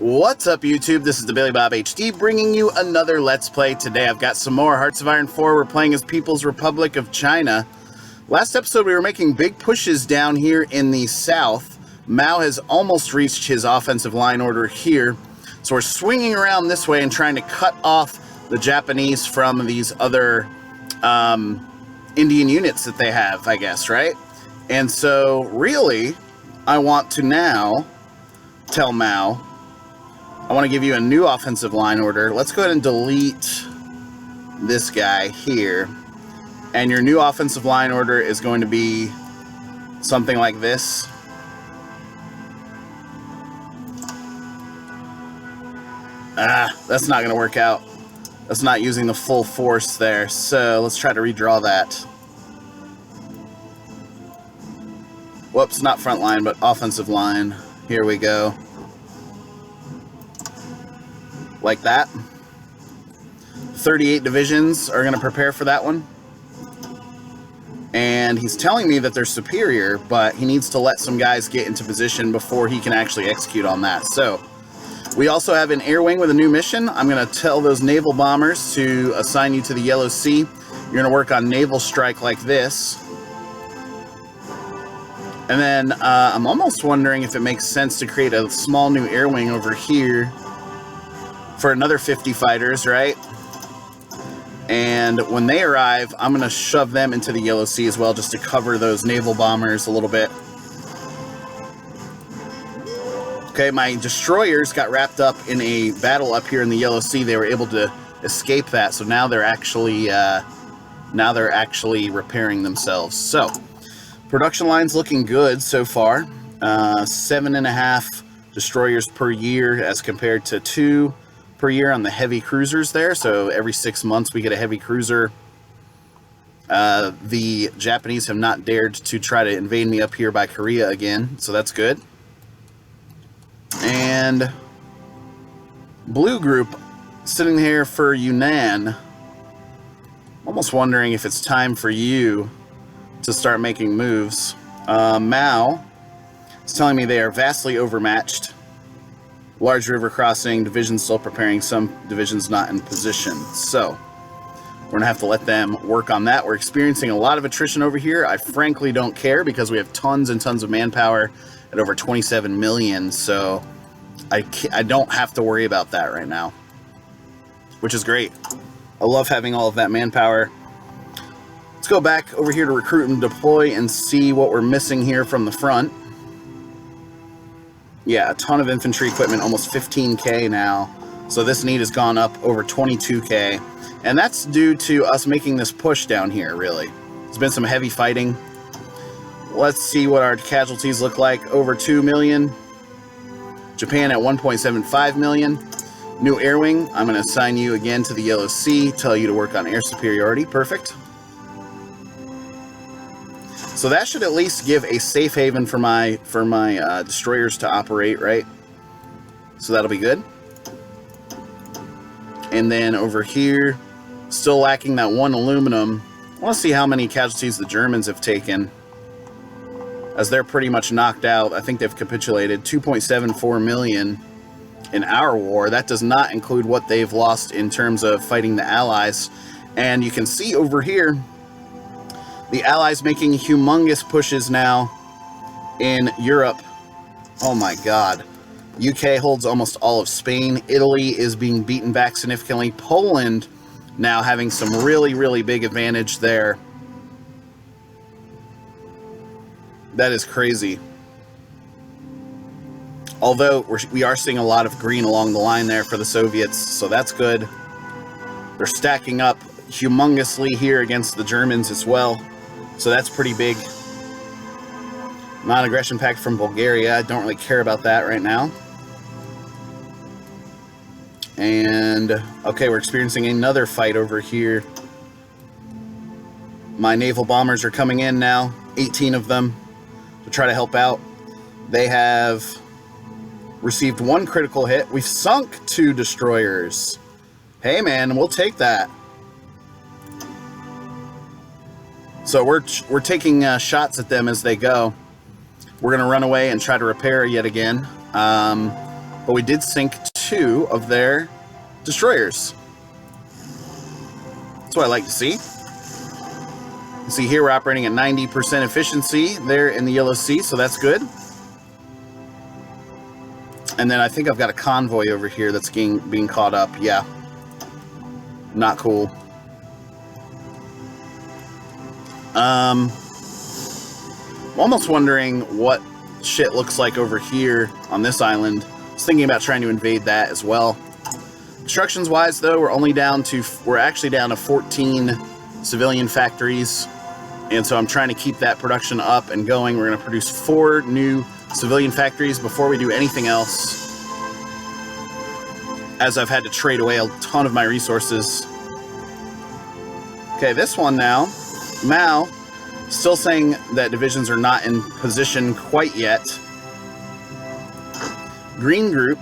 What's up, YouTube? This is TheBillyBobHD bringing you another Let's Play. Today I've got some more Hearts of Iron IV. We're playing as People's Republic of China. Last episode we were making big pushes down here in the south. Mao has almost reached his offensive line order here. So we're swinging around this way and trying to cut off the Japanese from these other Indian units that they have, I guess, right? And so really, I want to now tell Mao, I want to give you a new offensive line order. Let's go ahead and delete this guy here. And your new offensive line order is going to be something like this. That's not going to work out. That's not using the full force there. So let's try to redraw that. Whoops, not front line, but offensive line. Here we go. Like that. 38 divisions are going to prepare for that one. And he's telling me that they're superior, but he needs to let some guys get into position before he can actually execute on that. So, we also have an air wing with a new mission. I'm going to tell those naval bombers to assign you to the Yellow Sea. You're going to work on naval strike like this. And then I'm almost wondering if it makes sense to create a small new air wing over here for another 50 fighters, right? And when they arrive, I'm going to shove them into the Yellow Sea as well, just to cover those naval bombers a little bit. Okay, my destroyers got wrapped up in a battle up here in the Yellow Sea. They were able to escape that, so now they're actually repairing themselves. So, production line's looking good so far. 7.5 destroyers per year as compared to 2 per year on the heavy cruisers there. So every 6 months we get a heavy cruiser. The Japanese have not dared to try to invade me up here by Korea again, so that's good. And blue group sitting here for Yunnan. Almost wondering if it's time for you to start making moves. Mao is telling me they are vastly overmatched. Large river crossing, divisions still preparing, some divisions not in position. So, we're going to have to let them work on that. We're experiencing a lot of attrition over here. I frankly don't care because we have tons and tons of manpower at over 27 million. So, I don't have to worry about that right now, which is great. I love having all of that manpower. Let's go back over here to recruit and deploy and see what we're missing here from the front. Yeah, a ton of infantry equipment, almost 15k now. So this need has gone up over 22k. And that's due to us making this push down here, really. There's been some heavy fighting. Let's see what our casualties look like. Over 2 million. Japan at 1.75 million. New air wing. I'm going to assign you again to the Yellow Sea. Tell you to work on air superiority. Perfect. So that should at least give a safe haven for my destroyers to operate, right? So that'll be good. And then over here, still lacking that one aluminum. I want to see how many casualties the Germans have taken, as they're pretty much knocked out. I think they've capitulated. 2.74 million in our war. That does not include what they've lost in terms of fighting the Allies. And you can see over here, the Allies making humongous pushes now in Europe. Oh my God. UK holds almost all of Spain. Italy is being beaten back significantly. Poland now having some really, really big advantage there. That is crazy. Although we are seeing a lot of green along the line there for the Soviets, so that's good. They're stacking up humongously here against the Germans as well. So that's pretty big. Non-aggression pact from Bulgaria. I don't really care about that right now. And, okay, we're experiencing another fight over here. My naval bombers are coming in now. 18 of them to try to help out. They have received 1 critical hit. We've sunk 2 destroyers. Hey, man, we'll take that. So we're taking shots at them as they go. We're going to run away and try to repair yet again. but we did sink 2 of their destroyers. That's what I like to see. You see here we're operating at 90% efficiency there in the Yellow Sea, so that's good. And then I think I've got a convoy over here that's being caught up. Yeah. Not cool. I'm almost wondering what shit looks like over here on this island. I was thinking about trying to invade that as well. Constructions wise though, we're actually down to 14 civilian factories, and so I'm trying to keep that production up and going. We're going to produce 4 new civilian factories before we do anything else, as I've had to trade away a ton of my resources. Okay, this one now, Mao, still saying that divisions are not in position quite yet. Green Group,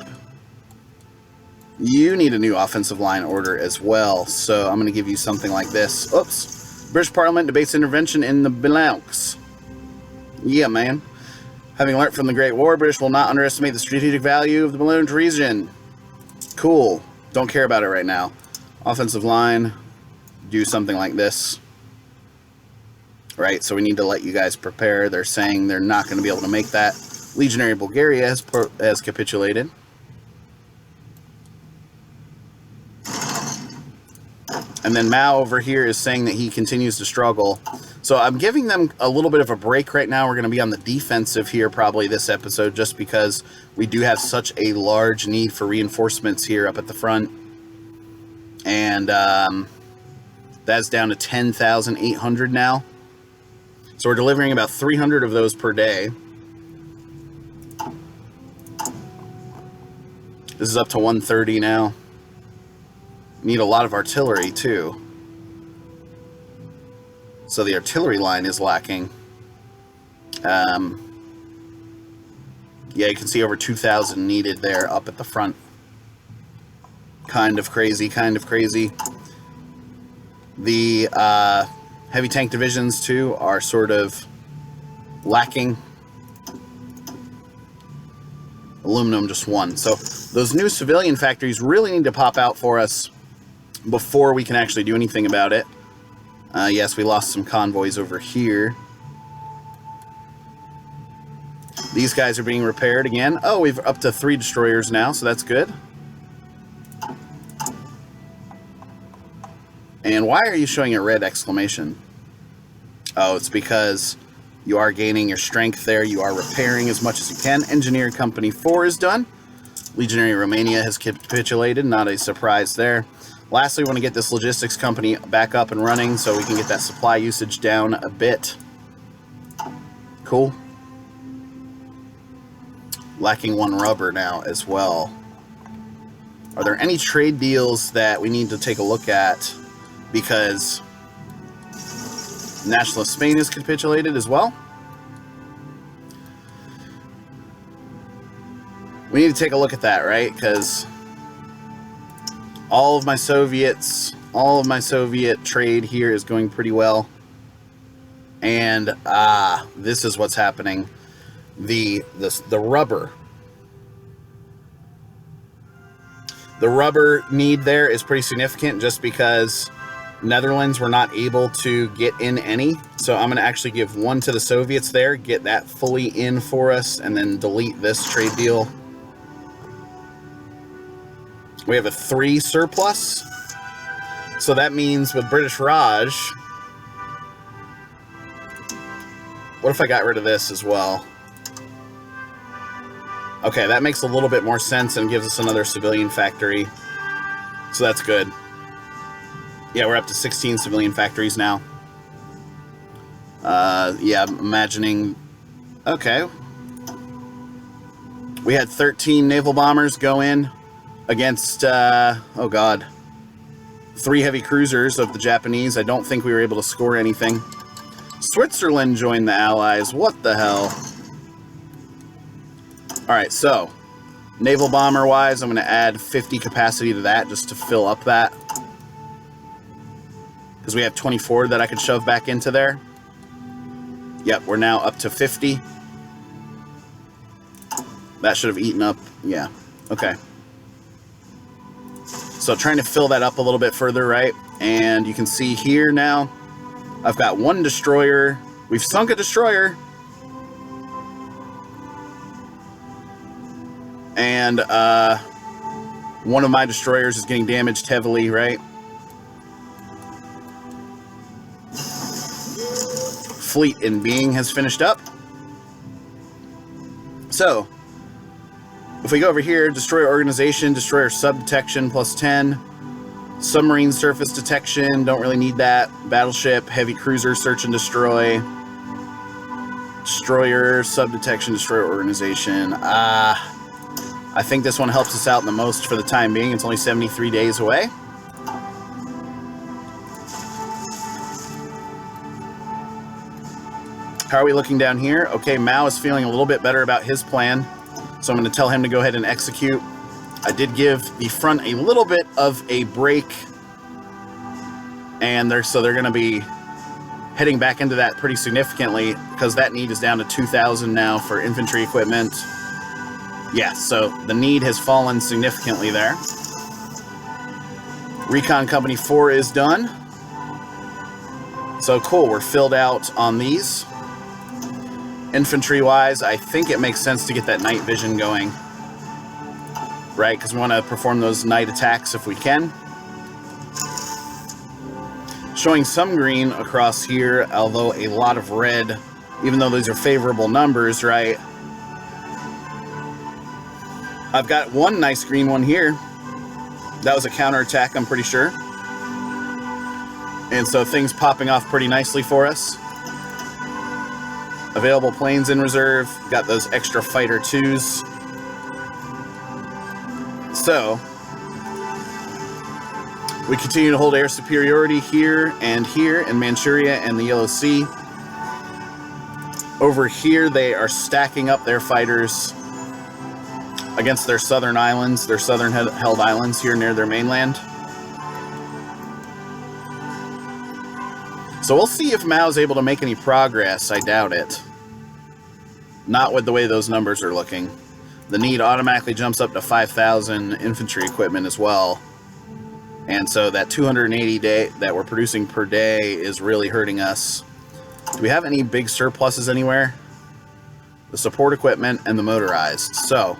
you need a new offensive line order as well, so I'm going to give you something like this. Oops. British Parliament debates intervention in the Belouks. Yeah, man. Having learned from the Great War, British will not underestimate the strategic value of the Belouks region. Cool. Don't care about it right now. Offensive line, do something like this. Right, so we need to let you guys prepare. They're saying they're not going to be able to make that. Legionary Bulgaria has capitulated. And then Mao over here is saying that he continues to struggle. So I'm giving them a little bit of a break right now. We're going to be on the defensive here probably this episode, just because we do have such a large need for reinforcements here up at the front. And that's down to 10,800 now. So we're delivering about 300 of those per day. This is up to 130 now. Need a lot of artillery too. So the artillery line is lacking. Yeah, you can see over 2,000 needed there up at the front. Kind of crazy, kind of crazy. The heavy tank divisions too are sort of lacking. Aluminum just 1. So those new civilian factories really need to pop out for us before we can actually do anything about it. Yes, we lost some convoys over here. These guys are being repaired again. Oh, we've up to 3 destroyers now, so that's good. And why are you showing a red exclamation? Oh, it's because you are gaining your strength there. You are repairing as much as you can. Engineer Company 4 is done. Legionary Romania has capitulated. Not a surprise there. Lastly, we want to get this logistics company back up and running so we can get that supply usage down a bit. Cool. Lacking 1 rubber now as well. Are there any trade deals that we need to take a look at? Because Nationalist Spain has capitulated as well. We need to take a look at that, right? Because all of my Soviet trade here is going pretty well. And this is what's happening. The rubber. The rubber need there is pretty significant just because Netherlands were not able to get in any. So I'm going to actually give 1 to the Soviets there, get that fully in for us, and then delete this trade deal. We have a 3 surplus. So that means with British Raj, what if I got rid of this as well? Okay, that makes a little bit more sense and gives us another civilian factory. So that's good. Yeah, we're up to 16 civilian factories now. Yeah, I'm imagining... Okay. We had 13 naval bombers go in against, oh god, 3 heavy cruisers of the Japanese. I don't think we were able to score anything. Switzerland joined the Allies. What the hell? Alright, so, naval bomber-wise, I'm going to add 50 capacity to that just to fill up that. Because we have 24 that I could shove back into there. Yep, we're now up to 50. That should have eaten up, yeah. Okay. So trying to fill that up a little bit further, right? And you can see here now, I've got one destroyer. We've sunk a destroyer. And one of my destroyers is getting damaged heavily, right? Fleet in being has finished up. So, if we go over here, destroyer organization, destroyer sub-detection plus 10. Submarine surface detection, don't really need that. Battleship, heavy cruiser, search and destroy. Destroyer, sub-detection, destroyer organization. I think this one helps us out the most for the time being. It's only 73 days away. How are we looking down here? Okay, Mao is feeling a little bit better about his plan, so I'm going to tell him to go ahead and execute. I did give the front a little bit of a break, and they're going to be heading back into that pretty significantly because that need is down to 2,000 now for infantry equipment. Yeah, so the need has fallen significantly there. Recon Company 4 is done. So cool, we're filled out on these. Infantry-wise, I think it makes sense to get that night vision going. Right, because we want to perform those night attacks if we can. Showing some green across here, although a lot of red, even though these are favorable numbers, right? I've got one nice green one here. That was a counterattack, I'm pretty sure. And so things popping off pretty nicely for us. Available planes in reserve. Got those extra fighter 2s. So, we continue to hold air superiority here in Manchuria and the Yellow Sea. Over here, they are stacking up their fighters against their southern islands, their southern held islands here near their mainland. So we'll see if Mao's able to make any progress. I doubt it. Not with the way those numbers are looking. The need automatically jumps up to 5,000 infantry equipment as well. And so that 280 day that we're producing per day is really hurting us. Do we have any big surpluses anywhere? The support equipment and the motorized. So,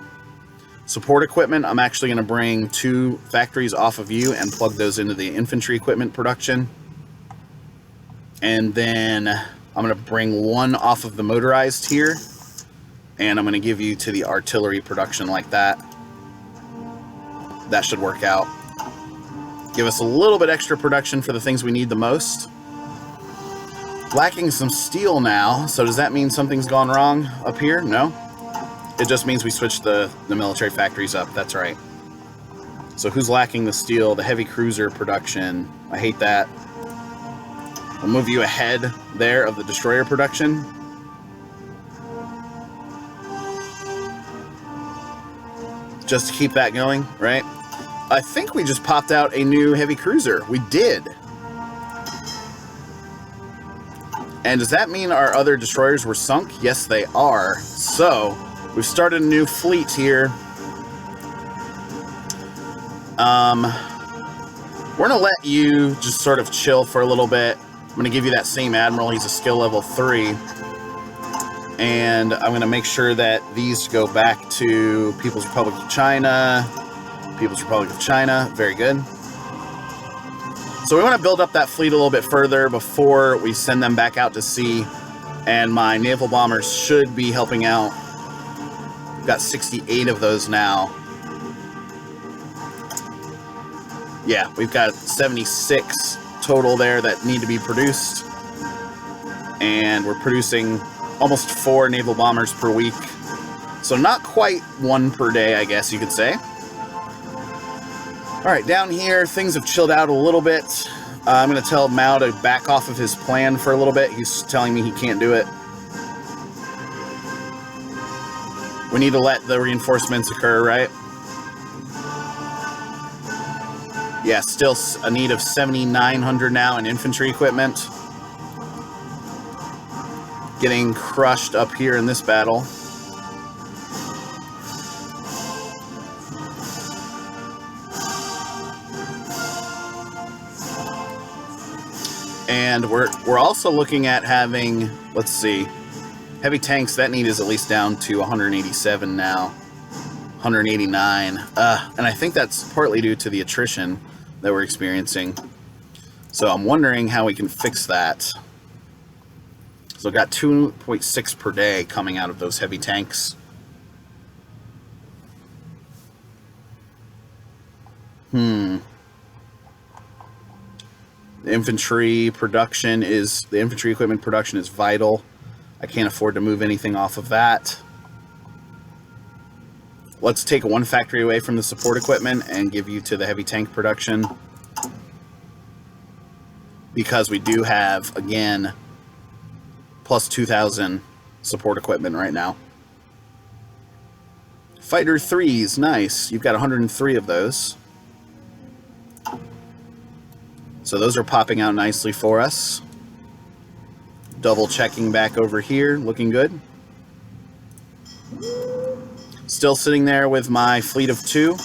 support equipment, I'm actually going to bring 2 factories off of you and plug those into the infantry equipment production. And then I'm going to bring 1 off of the motorized here. And I'm going to give you to the artillery production like that. That should work out. Give us a little bit extra production for the things we need the most. Lacking some steel now. So does that mean something's gone wrong up here? No. It just means we switched the military factories up. That's right. So who's lacking the steel? The heavy cruiser production. I hate that. We'll move you ahead there of the destroyer production. Just to keep that going, right? I think we just popped out a new heavy cruiser. We did. And does that mean our other destroyers were sunk? Yes, they are. So, we've started a new fleet here. We're going to let you just sort of chill for a little bit. I'm going to give you that same admiral. He's a skill level 3. And I'm going to make sure that these go back to People's Republic of China. People's Republic of China. Very good. So we want to build up that fleet a little bit further before we send them back out to sea. And my naval bombers should be helping out. We've got 68 of those now. Yeah, we've got 76 total there that need to be produced. And we're producing almost 4 naval bombers per week. So not quite 1 per day, I guess you could say. All right, down here, things have chilled out a little bit. I'm going to tell Mao to back off of his plan for a little bit. He's telling me he can't do it. We need to let the reinforcements occur, right? Yeah, still a need of 7,900 now in infantry equipment. Getting crushed up here in this battle. And we're also looking at having, let's see, heavy tanks. That need is at least down to 187 now, 189. And I think that's partly due to the attrition that we're experiencing. So I'm wondering how we can fix that. So I've got 2.6 per day coming out of those heavy tanks. The infantry equipment production is vital. I can't afford to move anything off of that. Let's take one factory away from the support equipment and give you to the heavy tank production. Because we do have, again, plus 2,000 support equipment right now. Fighter 3s, nice. You've got 103 of those. So those are popping out nicely for us. Double checking back over here, looking good. Still sitting there with my fleet of 2.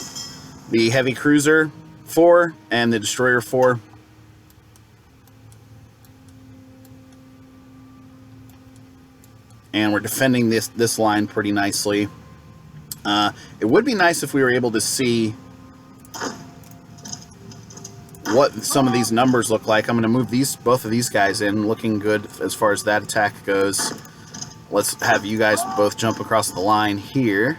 The heavy cruiser 4 and the destroyer 4. And we're defending this line pretty nicely. It would be nice if we were able to see what some of these numbers look like. I'm going to move both of these guys in, looking good as far as that attack goes. Let's have you guys both jump across the line here.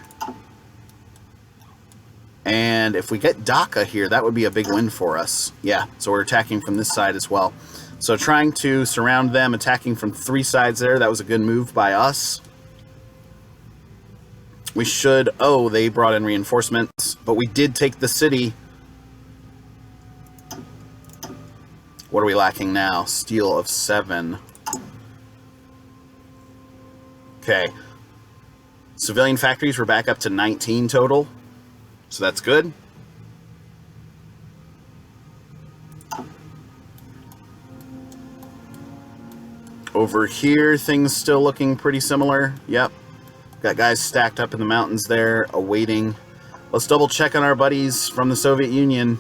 And if we get DACA here, that would be a big win for us. Yeah, so we're attacking from this side as well. So trying to surround them, attacking from 3 sides there. That was a good move by us. We should... Oh, they brought in reinforcements. But we did take the city. What are we lacking now? Steel of 7. Okay. Civilian factories, we're back up to 19 total. So that's good. Over here, things still looking pretty similar. Yep. Got guys stacked up in the mountains there, awaiting. Let's double check on our buddies from the Soviet Union.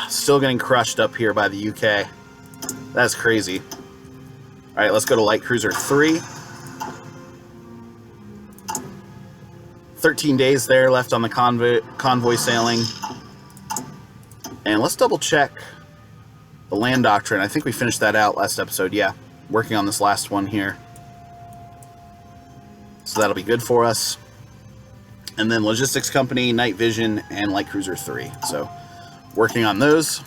Still getting crushed up here by the UK. That's crazy. Alright, let's go to Light Cruiser 3. 13 days there left on the convoy sailing. And let's double check the land doctrine. I think we finished that out last episode. Yeah, working on this last one here. So that'll be good for us. And then Logistics Company, Night Vision, and Light Cruiser 3. So working on those.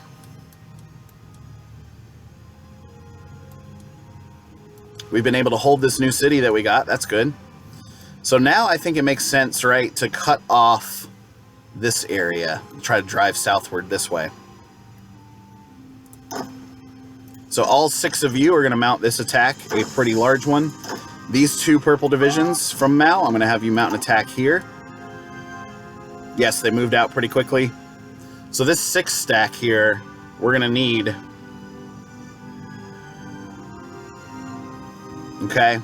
We've been able to hold this new city that we got. That's good. So now I think it makes sense, right, to cut off this area. Try to drive southward this way. So all 6 of you are going to mount this attack, a pretty large one. These 2 purple divisions from Mao, I'm going to have you mount an attack here. Yes, they moved out pretty quickly. So this 6 stack here, we're going to need. Okay.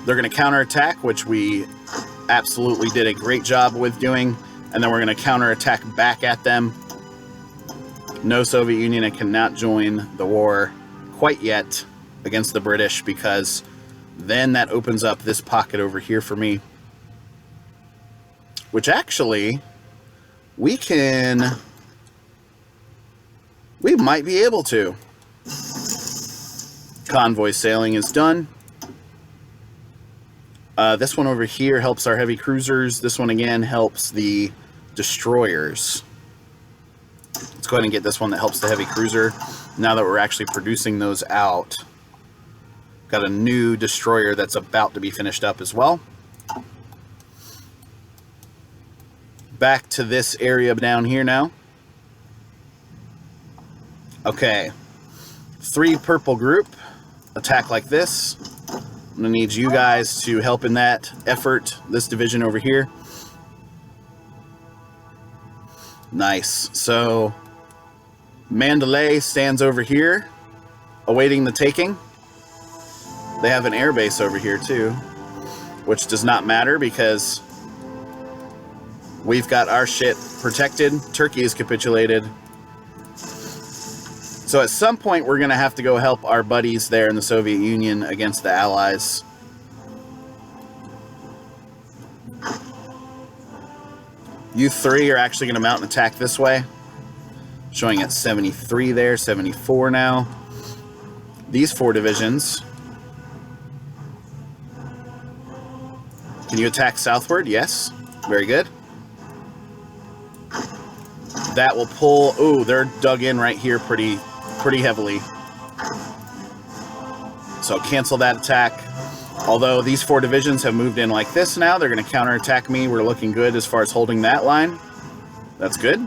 They're going to counterattack, which we absolutely did a great job with doing. And then we're going to counterattack back at them. No Soviet Union cannot join the war quite yet against the British, because then that opens up this pocket over here for me. Which actually, we might be able to. Convoy sailing is done. This one over here helps our heavy cruisers. This one again helps the destroyers. Let's go ahead and get this one that helps the heavy cruiser. Now that we're actually producing those out. Got a new destroyer that's about to be finished up as well. Back to this area down here now. Okay. 3 purple group. Attack like this. I'm going to need you guys to help in that effort. This division over here. Nice. So, Mandalay stands over here, awaiting the taking. They have an airbase over here too, which does not matter because We've got our shit protected. Turkey has capitulated. So at some point, we're going to have to go help our buddies there in the Soviet Union against the Allies. You three are actually going to mount an attack this way. Showing at 73 there, 74 now. These 4 divisions. Can you attack southward? Yes. Very good. That will pull... Ooh, they're dug in right here pretty heavily. So cancel that attack. Although these 4 divisions have moved in like this now, they're going to counterattack me. We're looking good as far as holding that line. That's good.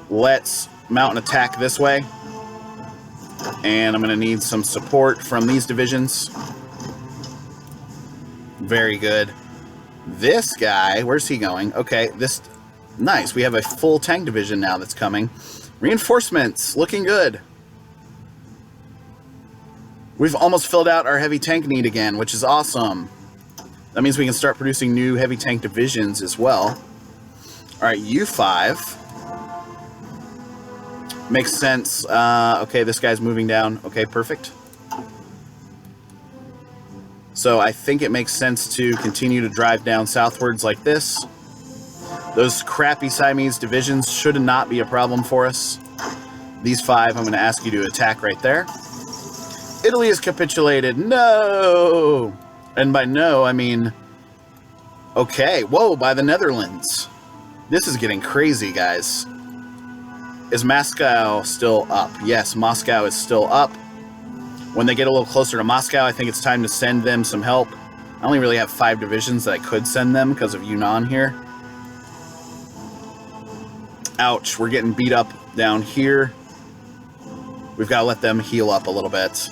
Let's mount an attack this way. And I'm going to need some support from these divisions. Very good. This guy, where's he going? Okay, this... Nice, we have a full tank division now that's coming. Reinforcements, looking good. We've almost filled out our heavy tank need again, which is awesome. That means we can start producing new heavy tank divisions as well. Alright, U5. Makes sense. Okay, this guy's moving down. Okay, perfect. So I think it makes sense to continue to drive down southwards like this. Those crappy Siamese divisions should not be a problem for us. These 5, I'm going to ask you to attack right there. Italy has capitulated. No! And by no, I mean... Okay, whoa, by the Netherlands. This is getting crazy, guys. Is Moscow still up? Yes, Moscow is still up. When they get a little closer to Moscow, I think it's time to send them some help. I only really have 5 divisions that I could send them because of Yunnan here. Ouch, we're getting beat up down here. We've got to let them heal up a little bit.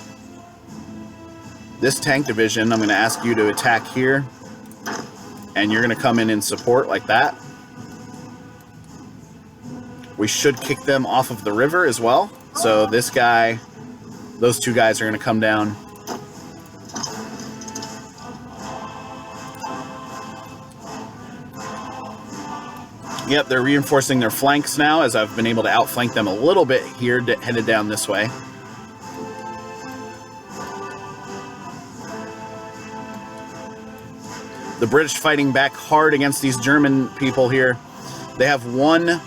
This tank division, I'm going to ask you to attack here. And you're going to come in and support like that. We should kick them off of the river as well. So this guy, those 2 guys are going to come down. Yep, they're reinforcing their flanks now, as I've been able to outflank them a little bit here, headed down this way. The British fighting back hard against these German people here. They have one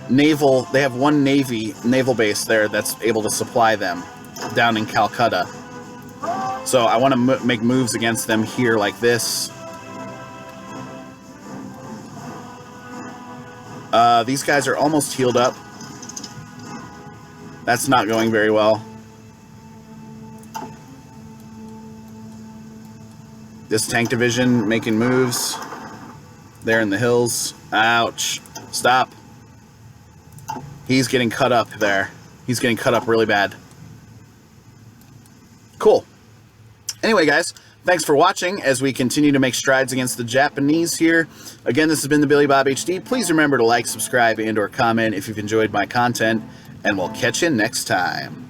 naval naval base there that's able to supply them down in Calcutta. So I want to make moves against them here like this. These guys are almost healed up. That's not going very well. This tank division making moves. There in the hills. Ouch. Stop. He's getting cut up there. He's getting cut up really bad. Cool. Anyway, guys, thanks for watching as we continue to make strides against the Japanese here. Again, this has been the TheBillyBobHD. Please remember to like, subscribe, and/or comment if you've enjoyed my content, and we'll catch you next time.